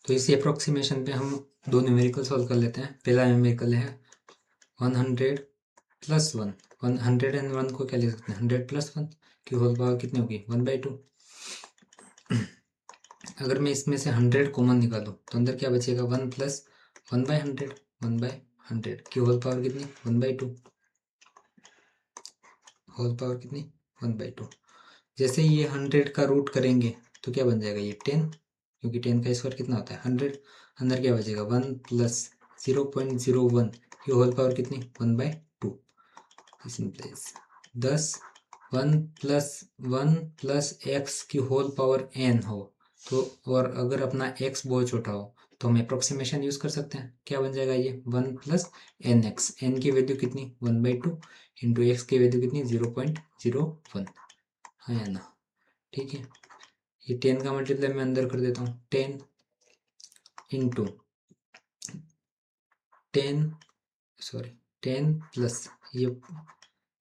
तो इसी अप्रोक्सीमेशन पे हम दो न्यूमेरिकल सॉल्व कर लेते हैं। पहला न्यूमेरिकल है 100 + 1। 101 को क्या लिख सकते हैं 100 + 1 की होल पावर कितनी होगी 1/2। अगर मैं इसमें से 100 कॉमन निकालूं तो अंदर क्या बचेगा 1 + 1/100। 1/100 की होल पावर कितनी 1/2। होल पावर कितनी 1/2। जैसे ये 100 का रूट करेंगे तो क्या बन जाएगा ये 10, क्योंकि 10 का स्क्वायर कितना होता है 100। अंदर क्या बचेगा 1 + 0.01 की होल पावर कितनी 1/2। सिंपलाइज 10 1 + x की होल पावर n हो तो, और अगर अपना x बहुत छोटा हो तो हम अप्रोक्सीमेशन यूज कर सकते हैं। क्या बन जाएगा ये 1 + nx। n की वैल्यू कितनी 1/2 इंटू एक्स की वैल्यू कितनी 0.01। हाँ या ना, ठीक है। ये 10 का मल्टीप्लाई मैं अंदर कर देता हूँ 10 इंटू 10 प्लस ये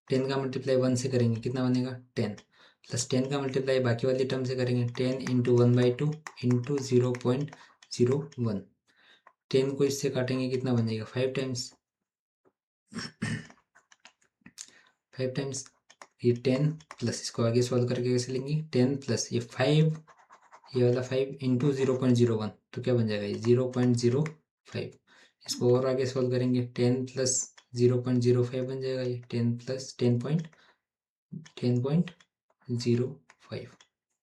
10 का मल्टीप्लाई 1 से करेंगे कितना बनेगा 10 प्लस 10 का मल्टीप्लाई बाकी वाली टर्म से करेंगे 10 इंटू 1/2 इंटू 0.01। 10 को इससे काटेंगे कितना बनेगा 5 टाइम्स 5 टाइम्स ये 10 प्लस इसको आगे सॉल्व करके कैसे लेंगे 10 प्लस ये 5 ये वाला 5 इंटू 0.01 तो क्या बन जाएगा ये 0.05। इसको और आगे सॉल्व करेंगे 10 प्लस 0.05 बन जाएगा ये 10 प्लस 10.05।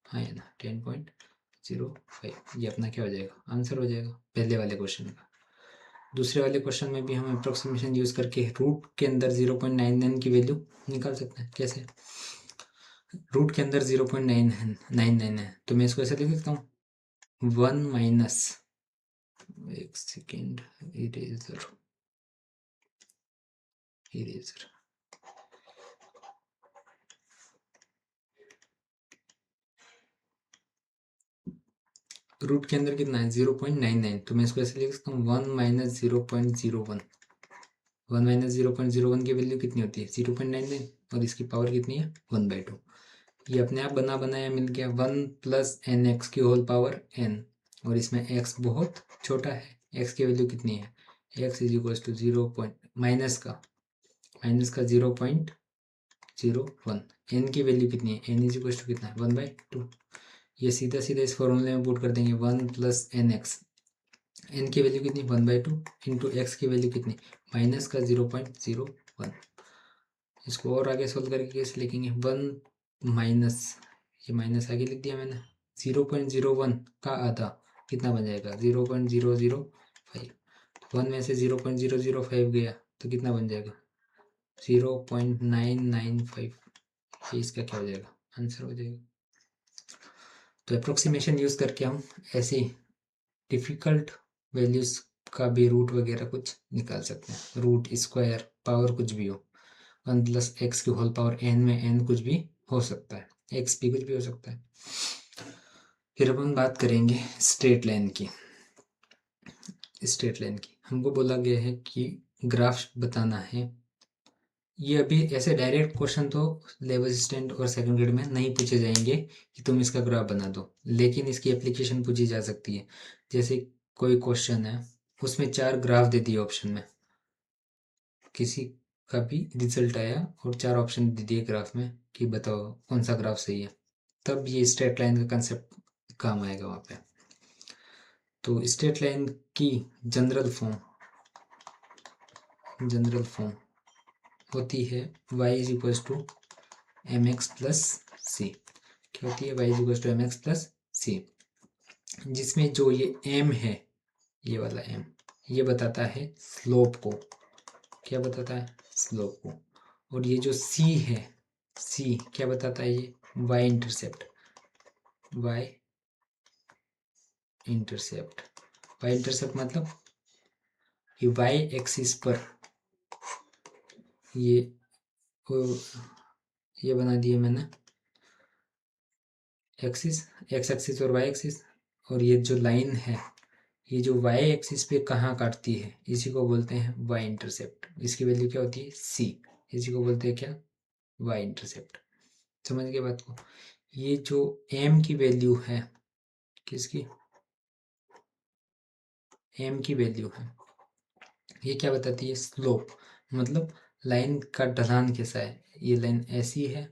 हाँ है ना 10.05 ये अपना क्या हो जाएगा आंसर हो जाएगा पहले वाले क्वेश्चन का। दूसरे वाले क्वेश्चन में भी हम अप्रोक्सीमेशन यूज करके रूट के अंदर 0.99 की वैल्यू निकाल सकते हैं। कैसे रूट के अंदर 0.999 है तो मैं इसको ऐसे लिख सकता हूँ 1 माइनस एक सेकेंड इरेजर रूट के अंदर कितना है 0.99 तो मैं इसको ऐसे लिख सकता हूँ 1 माइनस 0.01। 1 माइनस 0.01 की वैल्यू कितनी होती है 0.99 और इसकी पावर कितनी है 1/2। ये अपने आप बना बनाया मिल गया 1 + nx की होल पावर n और इसमें x बहुत छोटा है। x की वैल्यू कितनी है x is equal to 0. Minus का 0.01। n की वैल्यू कितनी है n इज इक्वल टू कितना है 1/2। ये सीधा सीधा इस फॉर्मूले में पुट कर देंगे 1 + nx। n की वैल्यू कितनी 1/2 इंटू एक्स की वैल्यू कितनी माइनस का 0.01। इसको और आगे सोल्व करके कैसे लिखेंगे 1 माइनस ये माइनस आगे लिख दिया मैंने 0.01 का आधा कितना बन जाएगा 0.005। 1 में से 0.005 गया तो कितना बन जाएगा 0.995। ये इसका क्या हो जाएगा आंसर हो जाएगा। तो अप्रोक्सीमेशन यूज करके हम ऐसी डिफिकल्ट वैल्यूज का भी रूट वगैरह कुछ निकाल सकते हैं। रूट स्क्वायर पावर कुछ भी हो 1 + x की होल पावर n में n कुछ भी हो सकता है x भी कुछ भी हो सकता है। फिर अपन बात करेंगे स्ट्रेट लाइन की। स्ट्रेट लाइन की हमको बोला गया है कि ग्राफ बताना है। ये अभी ऐसे डायरेक्ट क्वेश्चन तो लेवल असिस्टेंट और सेकंड ग्रेड में नहीं पूछे जाएंगे कि तुम इसका ग्राफ बना दो, लेकिन इसकी एप्लीकेशन पूछी जा सकती है। जैसे कोई क्वेश्चन है उसमें 4 ग्राफ दे दिए ऑप्शन में, किसी का भी रिजल्ट आया और 4 ऑप्शन दे दिए ग्राफ में कि बताओ कौन सा ग्राफ सही है, तब ये स्ट्रेट लाइन का कंसेप्ट काम आएगा वहाँ पे। तो स्ट्रेट लाइन की जनरल फॉर्म होती है y is equal to mx plus c. क्या होती है y is equal to mx plus c, जिसमें जो ये m है ये वाला m ये बताता है स्लोप को। क्या बताता है स्लोप को। और ये जो c है c क्या बताता है ये y इंटरसेप्ट। y इंटरसेप्ट मतलब ये y एक्सिस पर ये बना दिए मैंने एक्सिस x एक्सिस और y एक्सिस, और ये जो लाइन है ये जो y एक्सिस पे कहाँ काटती है इसी को बोलते हैं y इंटरसेप्ट। इसकी वैल्यू क्या होती है c, इसी को बोलते हैं क्या y इंटरसेप्ट। समझ गए बात को। ये जो m की वैल्यू है किसकी एम की वैल्यू है। ये क्या बताती है? स्लोप, मतलब लाइन का ढलान कैसा है। ये लाइन ऐसी है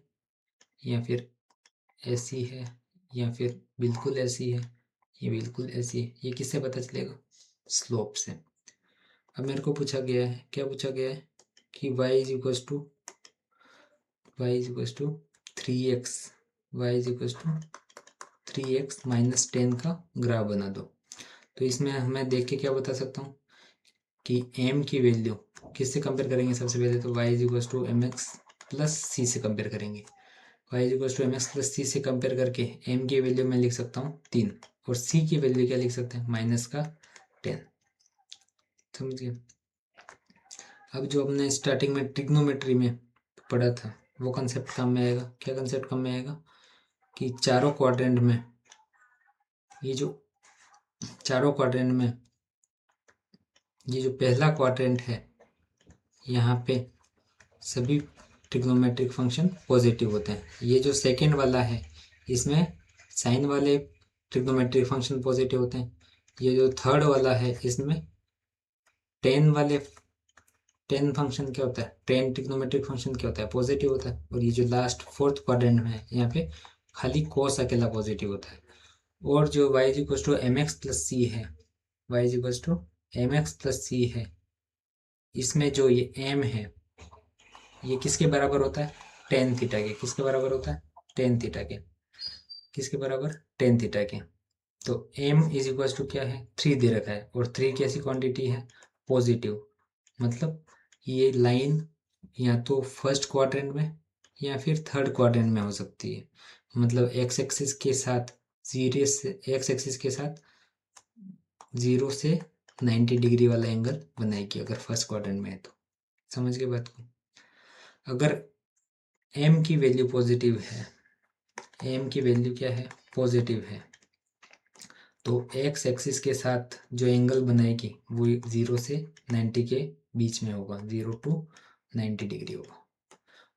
या फिर ऐसी है या फिर बिल्कुल ऐसी है, ये बिल्कुल ऐसी है। ये किससे पता चलेगा? स्लोप से। अब मेरे को पूछा गया है, क्या पूछा गया है कि y is equals to 3x, y is equals to 3x minus 10 का ग्राफ बना दो। तो इसमें मैं देख के क्या बता सकता हूँ कि m की वैल्यू किससे कंपेयर करेंगे? सबसे पहले तो y is equals to m x plus c से कंपेयर करेंगे। y is equals to m x plus c से कंपेयर करके m की वैल्यू मैं लिख सकता हूँ 3 और c की वैल्यू क्या लिख सकते हैं? माइनस का 10। समझिए। अब जो हमने स्टार्टिंग में ट्रिग्नोमेट्री में पढ़ा था वो कंसेप्ट काम में आएगा। क्या कंसेप्ट काम में आएगा कि चारों क्वाड्रेंट में, ये जो चारों क्वाड्रेंट में ये जो पहला क्वाड्रेंट है यहाँ पे सभी ट्रिग्नोमेट्रिक फंक्शन पॉजिटिव होते हैं। ये जो सेकेंड वाला है इसमें साइन वाले ट्रिग्नोमेट्रिक फंक्शन पॉजिटिव होते हैं। ये जो थर्ड वाला है इसमें टेन फंक्शन क्या होता है? टेन ट्रिग्नोमेट्रिक फंक्शन क्या होता है? पॉजिटिव होता है। और ये जो लास्ट फोर्थ क्वाड्रेंट में है यहाँ पे खाली कोस अकेला पॉजिटिव होता है। और जो y is equal to m x plus c है, y is equal to m x plus c है, इसमें जो ये m है ये किसके बराबर होता है? टेन थीटा के। किसके बराबर होता है? टेन थीटा के। किसके बराबर? टेन थीटा के। तो m इज इक्वल टू क्या है? 3 दे रखा है और 3 कैसी क्वांटिटी है? पॉजिटिव। मतलब ये लाइन या तो फर्स्ट क्वाड्रेंट में या फिर थर्ड क्वाड्रेंट में हो सकती है। मतलब एक्स एक्सिस के साथ एक्स एक्सिस के साथ 0 से 90 डिग्री वाला एंगल बनाएगी अगर फर्स्ट क्वाड्रेंट में है तो। समझ गए बात को? अगर m की वैल्यू पॉजिटिव है, m की वैल्यू क्या है? पॉजिटिव है, तो एक्स एक्सिस के साथ जो एंगल बनाएगी वो 0 से 90 के बीच में होगा, 0 टू 90 डिग्री होगा।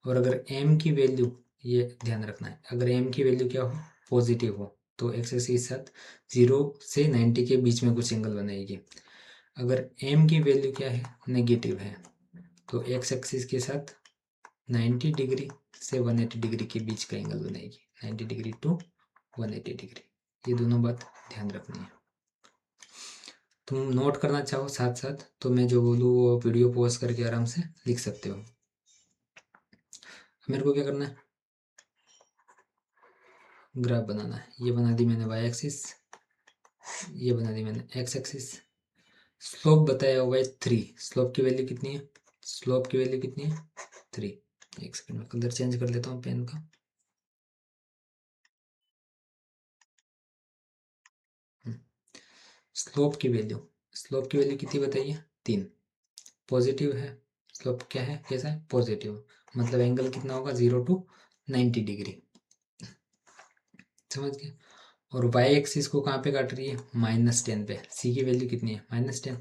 और अगर m की वैल्यू, ये ध्यान रखना है, अगर m की वैल्यू क्या हो? पॉजिटिव हो तो एक्स एक्सिस के साथ 0 से 90 के बीच में कुछ एंगल बनाएगी। अगर m की वैल्यू क्या है? नेगेटिव है, तो एक्स एक्सिस के साथ 90 डिग्री से 180 डिग्री के बीच का एंगल बनाएगी, 90 डिग्री टू 180 डिग्री। ये दोनों बात ध्यान रखनी है। तुम नोट करना चाहो साथ साथ तो मैं जो बोलूँ वो वीडियो पॉज करके आराम से लिख सकते हो। मेरे को क्या करना है? ग्राफ बनाना है। ये बना दी मैंने वाई एक्सिस, ये बना दी मैंने एक्स एक्सिस। स्लोप बताया हुआ है 3। स्लोप की वैल्यू कितनी है? स्लोप की वैल्यू कितनी है? 3। एक सेकंड में कलर चेंज कर लेता हूँ पेन का। स्लोप की वैल्यू कितनी बताइए? 3। पॉजिटिव है, स्लोप क्या है? कैसा है? पॉजिटिव। मतलब एंगल कितना होगा? 0 टू 90 डिग्री। समझ गए? और वाई एक्सिस को कहाँ पे काट रही है? -10 पे। सी की वैल्यू कितनी है? -10।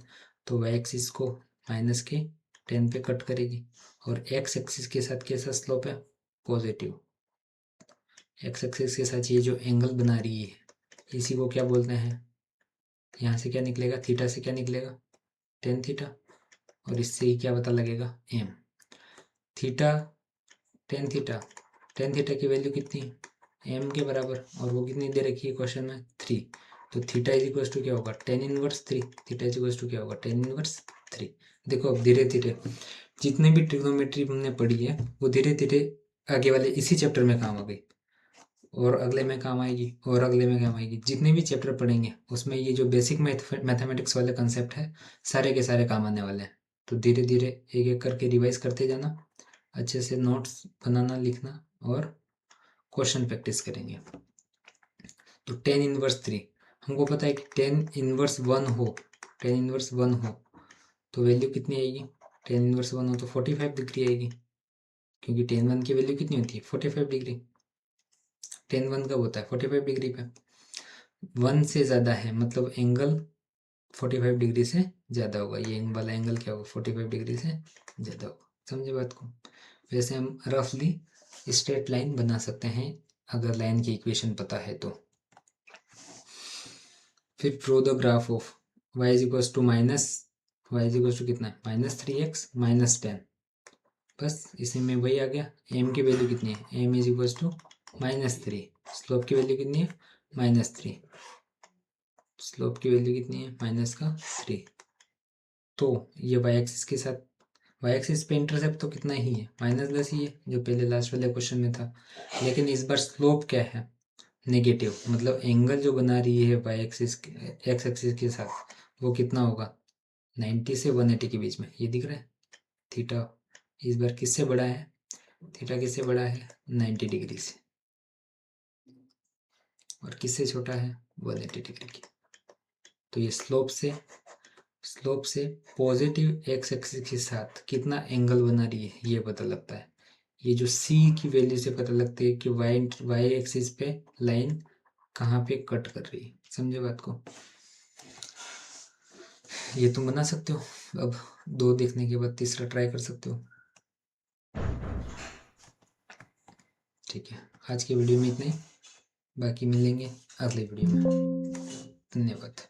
तो वाई एक्सिस को -10 पे कट करेगी। और एक्स एक्सिस के साथ कैसा स्लोप है? पॉजिटिव। एक्स एक्सिस के साथ ये जो एंगल बना रही है इसी को क्या बोलते हैं? यहाँ से क्या निकलेगा? थीटा से क्या निकलेगा? Tan theta. और इससे ही क्या पता लगेगा? एम। थीटा, टेन थीटा की वैल्यू कितनी है? एम के बराबर। और वो कितनी दे रखी है क्वेश्चन में? 3। तो थीटा इज इक्वल टू क्या होगा? Tan inverse 3। Theta is equal to क्या होगा? Tan inverse 3। देखो अब धीरे धीरे जितने भी ट्रिग्नोमेट्री हमने पढ़ी है वो धीरे धीरे आगे वाले इसी चैप्टर में काम आ गई, और अगले में काम आएगी, और अगले में काम आएगी। जितने भी चैप्टर पढ़ेंगे उसमें ये जो बेसिक मैथमेटिक्स वाले कंसेप्ट है सारे के सारे काम आने वाले हैं। तो धीरे धीरे एक एक करके रिवाइज करते जाना, अच्छे से नोट्स बनाना, लिखना और क्वेश्चन प्रैक्टिस करेंगे। तो टेन इनवर्स 3 हमको पता है कि टेन इनवर्स 1 हो तो वैल्यू कितनी आएगी? टेन इनवर्स 1 हो तो 45 डिग्री आएगी, क्योंकि टेन 1 की वैल्यू कितनी होती है? 45 डिग्री। टेन 1 कब होता है? 45 डिग्री पे। 1 से ज़्यादा है मतलब एंगल 45 डिग्री से ज़्यादा होगा। ये वाला एंगल क्या होगा? 45 डिग्री से ज़्यादा होगा। समझे बात को? वैसे हम रफली स्ट्रेट लाइन बना सकते हैं अगर लाइन की इक्वेशन पता है तो। फिर draw the graph of y is equals to minus, y is equals to कितना है -3x -10, बस इसी में वही आ गया। एम की वैल्यू कितनी है, m is equals to -3, slope की वैल्यू कितनी है -3, स्लोप की वैल्यू कितनी है -3। तो ये वाई एक्सिस के साथ, वाई एक्सिस पे इंटरसेप्ट तो कितना ही है -10 ही है, जो पहले लास्ट वाले क्वेश्चन में था। लेकिन इस बार स्लोप क्या है, नेगेटिव, मतलब एंगल जो बना रही है वाई एक्सिस एक्स एक्सिस के साथ वो कितना होगा 90 से 180 के बीच में, ये दिख रहा है। थीटा इस बार किससे बड़ा है, थीटा किससे बड़ा है 90 डिग्री से, और किससे छोटा है 180 डिग्री की। तो ये स्लोप से पॉजिटिव एक्स एक्सिस के साथ कितना एंगल बना रही है ये पता लगता है। ये जो सी की वैल्यू से पता लगती है कि वाई एक्सिस पे लाइन कहाँ पे कट कर रही है। समझे बात को, ये तुम बना सकते हो। अब 2 देखने के बाद तीसरा ट्राई कर सकते हो। ठीक है, आज की वीडियो में इतना ही, बाकी मिलेंगे अगले वीडियो में। धन्यवाद।